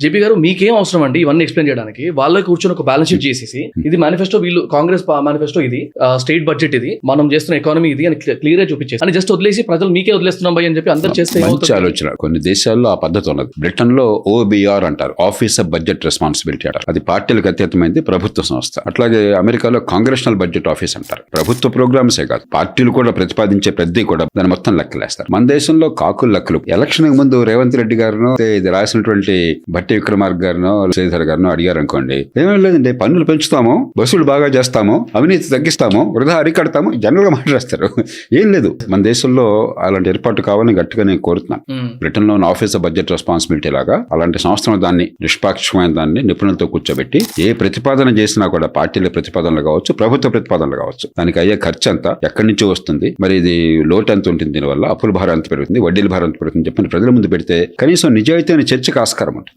JP గారు మీకేం అవసరం అండి ఇవన్నీ ఎక్స్ప్లెయిన్ చేయడానికి? వాళ్ళే కూర్చొని ఒక బ్యాలెన్స్ షీట్ చేసేసి ఇది మేనిఫెస్టో, వీళ్ళు కాంగ్రెస్ మేనిఫెస్టో ఇది, స్టేట్ బడ్జెట్ ఇది, మనం చేస్తున్న ఎకానమీ ఇది అని క్లియర్ గా చూపించేసి అని జస్ట్ వదిలేసి ప్రజలు మీకే వదిలేస్తున్నాం భయ్ అని చెప్పి అందరు చేస్తే మంచి ఆలోచన. కొన్ని దేశాల్లో ఆ పద్ధతి ఉన్నది. బ్రిటన్ లో ఓబిఆర్ అంటారు, ఆఫీస్ ఆఫ్ బడ్జెట్ రెస్పాన్సిబిలిటీ అంటారు. అది పార్టీలకు అతీతమైంది, ప్రభుత్వ సంస్థ. అట్లాగే అమెరికాలో కాంగ్రెషనల్ బడ్జెట్ ఆఫీస్ అంటారు. ప్రభుత్వ ప్రోగ్రామ్సే కాదు, పార్టీలు కూడా ప్రతిపాదించే ప్రతి కూడా దాని మొత్తం లెక్కలేస్తారు. మన దేశంలో కాకులు లెక్కలు. ఎలక్షన్ ముందు రేవంత్ రెడ్డి గారును ఇది రాసినటువంటి భట్టి విక్రమార్క గారును శ్రీధర్ గారును అడిగారు అనుకోండి, ఏమేం లేదండి, పన్నులు పెంచుతాము, బస్సులు బాగా చేస్తాము, అవినీతి తగ్గిస్తాము, వృధా అరికడతాము, జనరల్ గా మాట్లాడేస్తారు. ఏం లేదు. మన దేశంలో అలాంటి ఏర్పాటు కావాలని గట్టిగా నేను కోరుతున్నాను. బ్రిటన్ లో ఆఫీస్ ఆఫ్ బడ్జెట్ రెస్పాన్సిబిలిటీ లాగా అలాంటి సంస్థను దాన్ని నిష్పాక్షమైన దాన్ని నిపుణులతో కూర్చోబెట్టి ఏ ప్రతిపాదన చేసినా కూడా పార్టీల ప్రతిపాదనలు కావచ్చు, ప్రభుత్వ ప్రతిపాదనలు కావచ్చు, దానికి అయ్యే ఖర్చు అంతా ఎక్కడి నుంచి వస్తుంది, మరి ఇది లోటు ఎంత ఉంటుంది, దీనివల్ల అప్పుల భారం ఎంత పెరుగుతుంది, వడ్డీల భారం ఎంత పెరుగుతుంది చెప్పని ప్రజల ముందు పెడితే కనీసం నిజాయితీ అనే చర్చకు ఆస్కారం ఉంటుంది.